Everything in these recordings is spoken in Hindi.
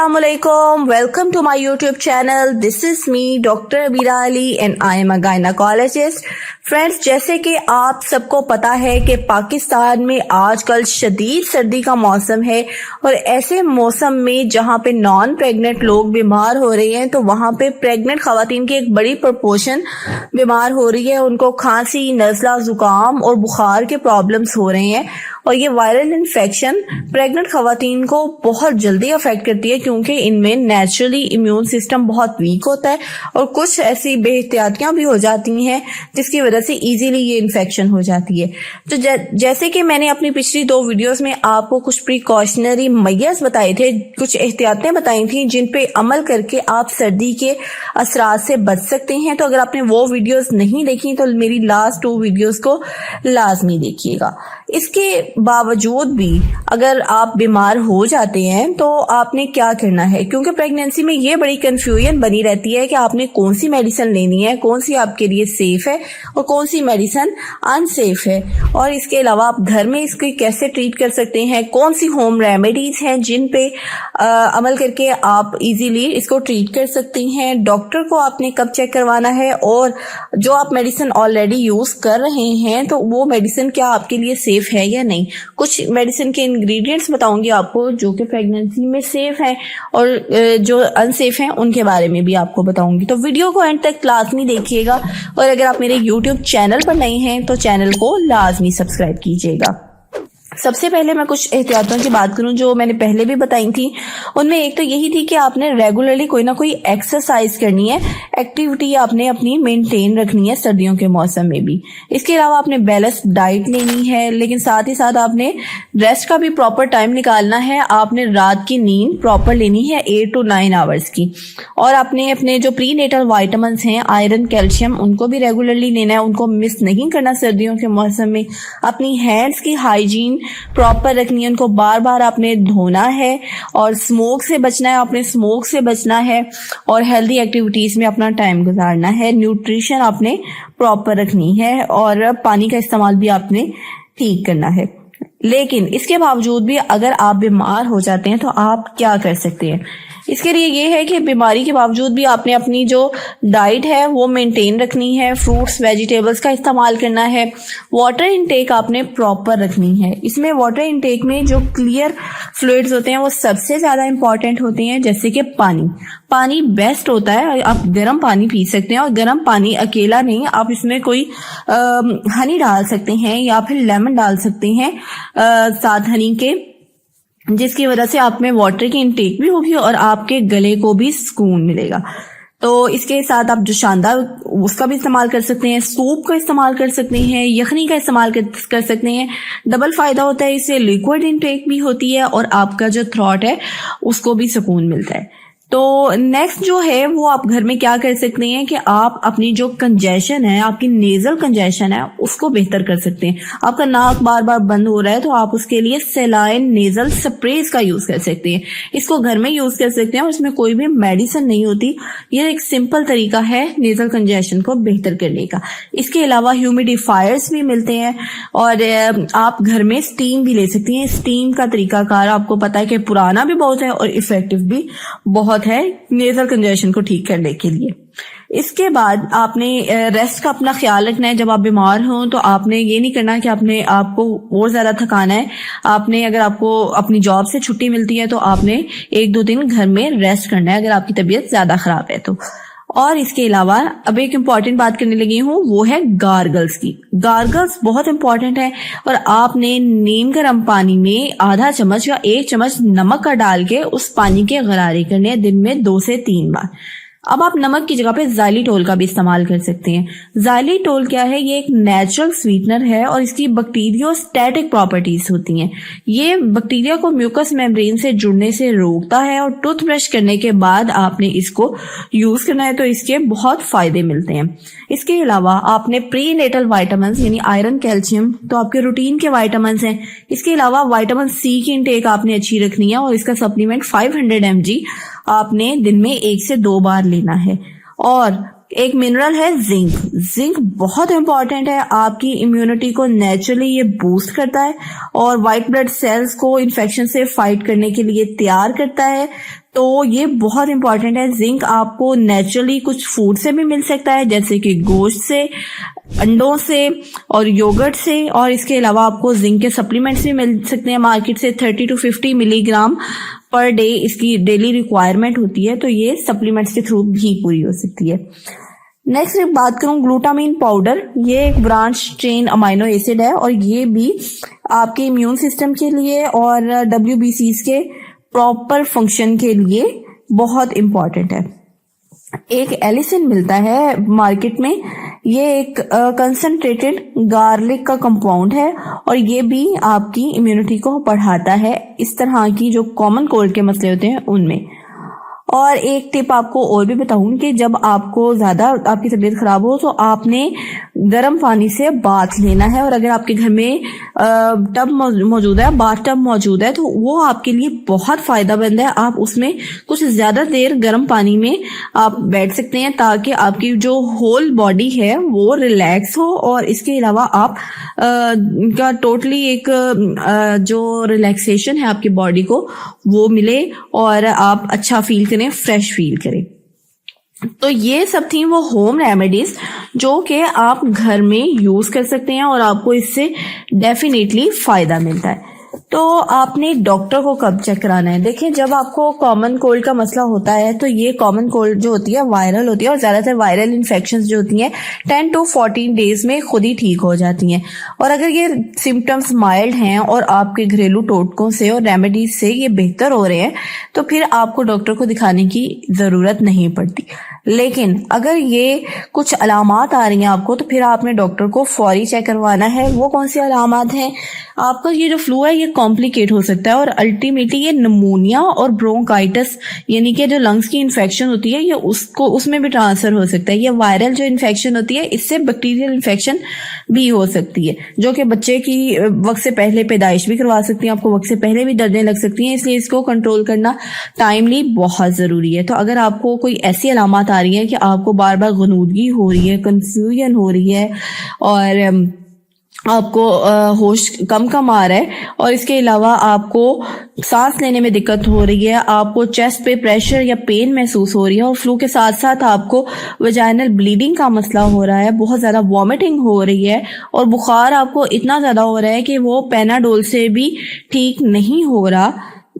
Assalamualaikum. Welcome to my YouTube channel. This is me, Dr. Abira Ali, and I am a gynecologist. Friends, जैसे कि आप सबको पता है कि पाकिस्तान में आजकल शदीद सर्दी का मौसम है और ऐसे मौसम में जहां पे नॉन प्रेग्नेंट लोग बीमार हो रहे हैं तो वहां पे प्रेग्नेंट खवातीन की एक बड़ी प्रोपोर्शन बीमार हो रही है। उनको खांसी, नज़ला, जुकाम और बुखार के प्रॉब्लम्स हो रहे हैं और ये वायरल इन्फेक्शन प्रेग्नेंट खवातीन को बहुत जल्दी अफेक्ट करती है क्योंकि इनमें नेचुरली इम्यून सिस्टम बहुत वीक होता है और कुछ ऐसी बेहतियातियां भी हो जाती हैं जिसकी वजह से इजीली ये इन्फेक्शन हो जाती है। तो जैसे कि मैंने अपनी पिछली 2 वीडियोस में आपको कुछ प्रिकॉशनरी मेजर्स बताए थे, कुछ एहतियातें बताई थी जिन पे अमल करके आप सर्दी के असरात से बच सकते हैं। तो अगर आपने वो वीडियोस नहीं देखी तो मेरी लास्ट 2 वीडियोस को लाजमी देखिएगा। इसके बावजूद भी अगर आप बीमार हो जाते हैं तो आपने क्या करना है, क्योंकि प्रेगनेंसी में ये बड़ी कंफ्यूजन बनी रहती है कि आपने कौन सी मेडिसिन लेनी है, कौन सी आपके लिए सेफ है और कौन सी मेडिसिन अनसेफ है, और इसके अलावा आप घर में इसको कैसे ट्रीट कर सकते हैं, कौन सी होम रेमेडीज हैं जिन पे अमल करके आप इजीली इसको ट्रीट कर सकते हैं। डॉक्टर को आपने कब चेक करवाना है और जो आप मेडिसिन ऑलरेडी यूज कर रहे हैं तो वो मेडिसिन क्या आपके लिए सेफ है या नहीं। कुछ मेडिसिन के इंग्रेडिएंट्स बताऊंगी आपको जो कि प्रेगनेंसी में सेफ हैं और जो अनसेफ हैं उनके बारे में भी आपको बताऊंगी। तो वीडियो को एंड तक लाजमी देखिएगा और अगर आप मेरे YouTube चैनल पर नए हैं तो चैनल को लाजमी सब्सक्राइब कीजिएगा। सबसे पहले मैं कुछ एहतियातों की बात करूं जो मैंने पहले भी बताई थी। उनमें एक तो यही थी कि आपने रेगुलरली कोई ना कोई एक्सरसाइज करनी है, एक्टिविटी आपने अपनी मेंटेन रखनी है सर्दियों के मौसम में भी। इसके अलावा आपने बैलेंस्ड डाइट लेनी है, लेकिन साथ ही साथ आपने रेस्ट का भी प्रॉपर टाइम निकालना है। आपने रात की नींद प्रॉपर लेनी है 8 to 9 आवर्स की, और आपने अपने जो प्री नेटल वाइटामिन हैं, आयरन, कैल्शियम, उनको भी रेगुलरली लेना है, उनको मिस नहीं करना सर्दियों के मौसम में। अपनी हैंड्स की हाइजीन प्रॉपर रखनी है, उनको बार बार आपने धोना है और स्मोक से बचना है, आपने स्मोक से बचना है और हेल्दी एक्टिविटीज में अपना टाइम गुजारना है। न्यूट्रिशन आपने प्रॉपर रखनी है और पानी का इस्तेमाल भी आपने ठीक करना है। लेकिन इसके बावजूद भी अगर आप बीमार हो जाते हैं तो आप क्या कर सकते हैं। इसके लिए ये है कि बीमारी के बावजूद भी आपने अपनी जो डाइट है वो मेंटेन रखनी है, फ्रूट्स, वेजिटेबल्स का इस्तेमाल करना है, वाटर इनटेक आपने प्रॉपर रखनी है। इसमें वाटर इनटेक में जो क्लियर फ्लूइड्स होते हैं वो सबसे ज़्यादा इंपॉर्टेंट होते हैं, जैसे कि पानी बेस्ट होता है। आप गर्म पानी पी सकते हैं और गर्म पानी अकेला नहीं, आप इसमें कोई हनी डाल सकते हैं या फिर लेमन डाल सकते हैं साथ हनी के, जिसकी वजह से आप में वाटर की इनटेक भी होगी और आपके गले को भी सुकून मिलेगा। तो इसके साथ आप जो शानदार उसका भी इस्तेमाल कर सकते हैं, सूप का इस्तेमाल कर सकते हैं, यखनी का इस्तेमाल कर सकते हैं। डबल फायदा होता है, इससे लिक्विड इनटेक भी होती है और आपका जो थ्रोट है उसको भी सुकून मिलता है। तो नेक्स्ट जो है वो आप घर में क्या कर सकते हैं कि आप अपनी जो कंजेशन है, आपकी नेजल कंजेशन है, उसको बेहतर कर सकते हैं। आपका नाक बार बार बंद हो रहा है तो आप उसके लिए सेलाइन नेजल स्प्रेज का यूज कर सकते हैं। इसको घर में यूज कर सकते हैं और इसमें कोई भी मेडिसिन नहीं होती। यह एक सिंपल तरीका है नेजल कंजेशन को बेहतर करने का। इसके अलावा ह्यूमिडिफायर्स भी मिलते हैं और आप घर में स्टीम भी ले सकती हैं। स्टीम का तरीकाकार आपको पता है कि पुराना भी बहुत है और इफेक्टिव भी बहुत है नेजल कंजेशन को ठीक करने के लिए। इसके बाद आपने रेस्ट का अपना ख्याल रखना है। जब आप बीमार हो तो आपने ये नहीं करना कि आपने आपको और ज्यादा थकाना है। आपने अगर आपको अपनी जॉब से छुट्टी मिलती है तो आपने 1-2 दिन घर में रेस्ट करना है अगर आपकी तबीयत ज्यादा खराब है तो। और इसके अलावा अब एक इम्पॉर्टेंट बात करने लगी हूँ, वो है गार्गल्स की। गार्गल्स बहुत इंपॉर्टेंट है और आपने नीम गर्म पानी में आधा चम्मच या 1 चम्मच नमक का डाल के उस पानी के गरारे करने हैं दिन में 2 से 3 बार। अब आप नमक की जगह पे ज़ाइलिटोल का भी इस्तेमाल कर सकते हैं। ज़ाइलिटोल क्या है, ये एक नेचुरल स्वीटनर है और इसकी बैक्टीरियोस्टैटिक प्रॉपर्टीज होती हैं। ये बैक्टीरिया को म्यूकस मेम्ब्रेन से जुड़ने से रोकता है और टूथब्रश करने के बाद आपने इसको यूज करना है तो इसके बहुत फायदे मिलते हैं। इसके अलावा आपने प्री नेटल वाइटामिन यानी आयरन, कैल्शियम तो आपके रूटीन के वाइटामिन हैं। इसके अलावा विटामिन सी की इंटेक आपने अच्छी रखनी है और इसका सप्लीमेंट 500 mg आपने दिन में 1 से 2 बार लेना है। और एक मिनरल है जिंक। जिंक बहुत इंपॉर्टेंट है, आपकी इम्यूनिटी को नेचुरली ये बूस्ट करता है और व्हाइट ब्लड सेल्स को इन्फेक्शन से फाइट करने के लिए तैयार करता है। तो ये बहुत इंपॉर्टेंट है। जिंक आपको नेचुरली कुछ फूड से भी मिल सकता है, जैसे कि गोश्त से, अंडों से और योगर्ट से, और इसके अलावा आपको जिंक के सप्लीमेंट्स भी मिल सकते हैं मार्केट से। 30 to 50 मिलीग्राम पर डे इसकी डेली रिक्वायरमेंट होती है, तो ये सप्लीमेंट्स के थ्रू भी पूरी हो सकती है। नेक्स्ट बात करूं ग्लूटामाइन पाउडर, ये एक ब्रांच चेन अमाइनो एसिड है और ये भी आपके इम्यून सिस्टम के लिए और WBCs के प्रॉपर फंक्शन के लिए बहुत इंपॉर्टेंट है। एक एलिसिन मिलता है मार्केट में, ये एक कंसंट्रेटेड गार्लिक का कंपाउंड है और ये भी आपकी इम्यूनिटी को बढ़ाता है इस तरह की जो कॉमन कोल्ड के मसले होते हैं उनमें। और एक टिप आपको और भी बताऊं कि जब आपको ज्यादा आपकी तबीयत खराब हो तो आपने गर्म पानी से बाथ लेना है, और अगर आपके घर में टब मौजूद है, बाथ टब मौजूद है, तो वो आपके लिए बहुत फायदेमंद है। आप उसमें कुछ ज्यादा देर गर्म पानी में आप बैठ सकते हैं ताकि आपकी जो होल बॉडी है वो रिलैक्स हो, और इसके अलावा आप का टोटली एक जो रिलैक्सेशन है आपकी बॉडी को वो मिले और आप अच्छा फील करें, फ्रेश फील करें। तो ये सब थी वो होम रेमेडीज जो कि आप घर में यूज कर सकते हैं और आपको इससे डेफिनेटली फायदा मिलता है। तो आपने डॉक्टर को कब चेक कराना है? देखिए, जब आपको कॉमन कोल्ड का मसला होता है तो ये कॉमन कोल्ड जो होती है वायरल होती है, और ज्यादातर वायरल इन्फेक्शंस जो होती हैं 10 to 14 डेज में खुद ही ठीक हो जाती हैं। और अगर ये सिम्टम्स माइल्ड हैं और आपके घरेलू टोटकों से और रेमेडीज से ये बेहतर हो रहे हैं तो फिर आपको डॉक्टर को दिखाने की जरूरत नहीं पड़ती। लेकिन अगर ये कुछ अलामात आ रही हैं आपको तो फिर आपने डॉक्टर को फौरी चेक करवाना है। वो कौन सी अलामात हैं? आपका ये जो फ्लू है ये कॉम्प्लिकेट हो सकता है और अल्टीमेटली ये निमोनिया और ब्रोंकाइटिस यानी कि जो लंग्स की इन्फेक्शन होती है ये उसमें भी ट्रांसफर हो सकता है। ये वायरल जो इन्फेक्शन होती है इससे बैक्टीरियल इन्फेक्शन भी हो सकती है जो कि बच्चे की वक्त से पहले पैदाइश भी करवा सकती है, आपको वक्त से पहले भी दर्दें लग सकती हैं। इसलिए इसको कंट्रोल करना टाइमली बहुत जरूरी है। तो अगर आपको कोई ऐसी अलामत आ रही है कि आपको बार बार गुनूदगी हो रही है, कंफ्यूजन हो रही है और आपको होश कम आ रहा है और इसके अलावा आपको सांस लेने में दिक्कत हो रही है, आपको चेस्ट पे प्रेशर या पेन महसूस हो रही है और फ्लू के साथ साथ आपको वजाइनल ब्लीडिंग का मसला हो रहा है, बहुत ज्यादा वॉमिटिंग हो रही है और बुखार आपको इतना ज्यादा हो रहा है कि वो पेनाडोल से भी ठीक नहीं हो रहा,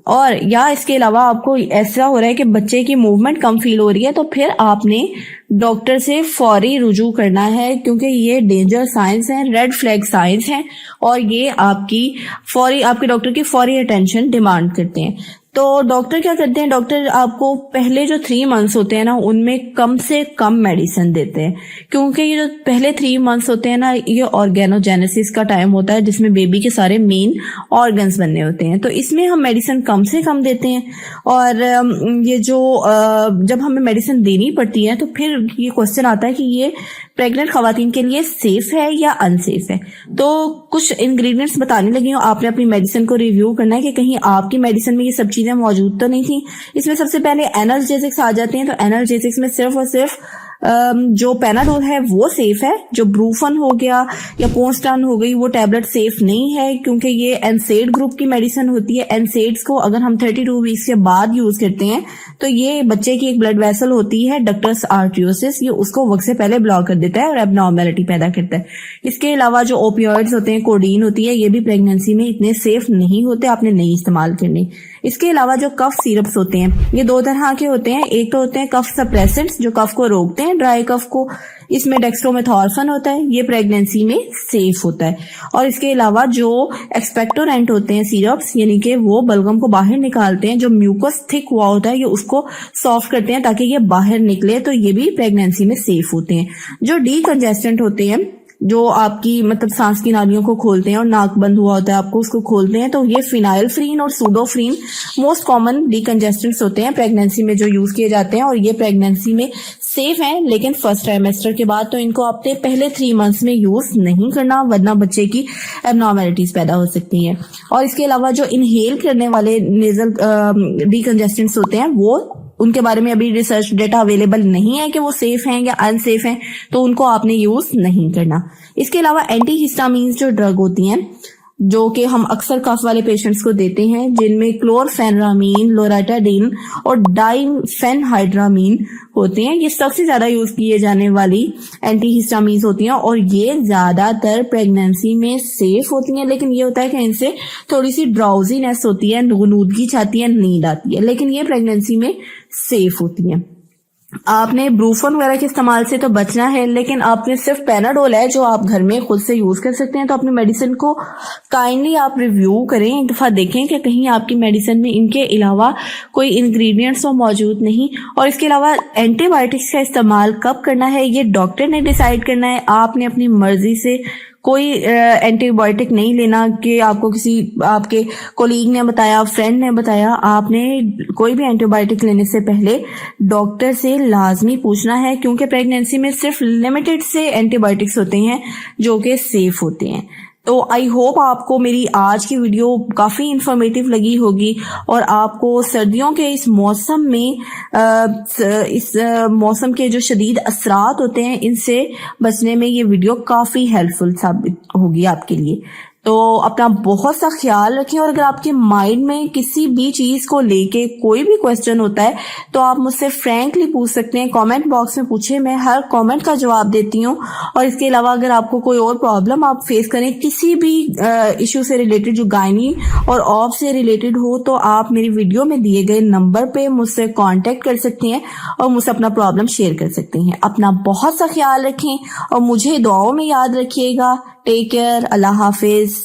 और या इसके अलावा आपको ऐसा हो रहा है कि बच्चे की मूवमेंट कम फील हो रही है, तो फिर आपने डॉक्टर से फौरी रुजू करना है क्योंकि ये डेंजर साइंस है, रेड फ्लैग साइंस है और ये आपके डॉक्टर की फौरी अटेंशन डिमांड करते हैं। तो डॉक्टर क्या करते हैं? डॉक्टर आपको पहले जो 3 मंथ्स होते हैं ना उनमें कम से कम मेडिसिन देते हैं क्योंकि ये जो पहले 3 मंथ्स होते हैं ना ये ऑर्गेनोजेनेसिस का टाइम होता है जिसमें बेबी के सारे मेन ऑर्गन्स बनने होते हैं। तो इसमें हम मेडिसिन कम से कम देते हैं और ये जो जब हमें मेडिसिन देनी पड़ती है तो फिर ये क्वेश्चन आता है कि ये प्रेग्नेंट खवातीन के लिए सेफ है या अनसेफ है। तो कुछ इंग्रेडिएंट्स बताने लगी हूँ, आपने अपनी मेडिसिन को रिव्यू करना है कि कहीं आपकी मेडिसिन में ये सब चीजें मौजूद तो नहीं थी। इसमें सबसे पहले एनाल्जेसिक्स आ जाते हैं। तो एनाल्जेसिक्स में सिर्फ और सिर्फ जो पेनाडोल है वो सेफ है, जो ब्रूफन हो गया या पोस्टान हो गई वो टैबलेट सेफ नहीं है क्योंकि ये एनसेड ग्रुप की मेडिसिन होती है। एनसेड्स को अगर हम 32 वीक्स के बाद यूज करते हैं तो ये बच्चे की एक ब्लड वेसल होती है डक्टस आर्टियोसिस, ये उसको वक्त से पहले ब्लॉक कर देता है और एबनॉर्मेलिटी पैदा करता है। इसके अलावा जो ओपियोइड्स होते हैं, कोडीन होती है, ये भी प्रेगनेंसी में इतने सेफ नहीं होते, आपने नहीं इस्तेमाल करने। इसके अलावा जो कफ सिरप्स होते हैं ये 2 तरह के होते हैं। एक तो होते हैं कफ सप्रेसेंट्स जो कफ को रोकते हैं, ड्राई कफ को, इसमें डेक्स्ट्रोमेथॉर्फन होता है, ये प्रेगनेंसी में सेफ होता है। और इसके अलावा जो एक्सपेक्टोरेंट होते हैं सिरप्स यानी कि वो बलगम को बाहर निकालते हैं, जो म्यूकस थिक हुआ होता है ये उसको सॉफ्ट करते हैं ताकि ये बाहर निकले, तो ये भी प्रेगनेंसी में सेफ होते हैं। जो डीकंजेस्टेंट होते हैं जो आपकी मतलब सांस की नालियों को खोलते हैं और नाक बंद हुआ होता है आपको उसको खोलते हैं, तो ये फिनाइलफ्रीन और सूडोफ्रीन मोस्ट कॉमन डीकंजेस्टेंट्स होते हैं प्रेगनेंसी में जो यूज किए जाते हैं और ये प्रेगनेंसी में सेफ है। लेकिन फर्स्ट ट्राइमेस्टर के बाद तो इनको आपने पहले 3 मंथ्स में यूज नहीं करना वरना बच्चे की एबनॉर्मेलिटीज पैदा हो सकती हैं। और इसके अलावा जो इनहेल करने वाले नेजल डीकंजेस्टेंट्स होते हैं वो उनके बारे में अभी रिसर्च डेटा अवेलेबल नहीं है कि वो सेफ हैं या अनसेफ हैं, तो उनको आपने यूज नहीं करना। इसके अलावा एंटी हिस्टामीन्स जो ड्रग होती हैं जो कि हम अक्सर कफ वाले पेशेंट्स को देते हैं, जिनमें क्लोरफेनरामीन, लोराटाडीन और डाइफेनहाइड्रामीन होते हैं। ये सबसे ज्यादा यूज किए जाने वाली एंटीहिस्टामीन्स होती हैं और ये ज्यादातर प्रेगनेंसी में सेफ होती हैं, लेकिन ये होता है कि इनसे थोड़ी सी ड्राउजीनेस होती है, नुनूदगी छाती है, नींद आती है, लेकिन ये प्रेगनेंसी में सेफ होती हैं। आपने ब्रूफन वगैरह के इस्तेमाल से तो बचना है, लेकिन आपने सिर्फ पैनाडोल है जो आप घर में खुद से यूज कर सकते हैं। तो अपनी मेडिसिन को काइंडली आप रिव्यू करें, एक दफा देखें कि कहीं आपकी मेडिसिन में इनके अलावा कोई इंग्रेडिएंट्स तो मौजूद नहीं। और इसके अलावा एंटीबायोटिक्स का इस्तेमाल कब करना है ये डॉक्टर ने डिसाइड करना है। आपने अपनी मर्जी से कोई एंटीबायोटिक नहीं लेना कि आपको किसी आपके कोलीग ने बताया, फ्रेंड ने बताया। आपने कोई भी एंटीबायोटिक लेने से पहले डॉक्टर से लाजमी पूछना है, क्योंकि प्रेगनेंसी में सिर्फ लिमिटेड से एंटीबायोटिक्स होते हैं जो कि सेफ होते हैं। तो आई होप आपको मेरी आज की वीडियो काफ़ी इंफॉर्मेटिव लगी होगी और आपको सर्दियों के इस मौसम में इस मौसम के जो शदीद असरात होते हैं इनसे बचने में ये वीडियो काफ़ी हेल्पफुल साबित होगी आपके लिए। तो अपना बहुत सा ख्याल रखें और अगर आपके माइंड में किसी भी चीज़ को लेके कोई भी क्वेश्चन होता है तो आप मुझसे फ्रैंकली पूछ सकते हैं, कमेंट बॉक्स में पूछें, मैं हर कमेंट का जवाब देती हूँ। और इसके अलावा अगर आपको कोई और प्रॉब्लम आप फेस करें किसी भी इशू से रिलेटेड जो गायनी और ऑफ से रिलेटेड हो, तो आप मेरी वीडियो में दिए गए नंबर पे मुझसे कॉन्टेक्ट कर सकते हैं और मुझसे अपना प्रॉब्लम शेयर कर सकते हैं। अपना बहुत सा ख्याल रखें और मुझे दुआओं में याद रखिएगा। टेक केयर, अल्लाह हाफिज।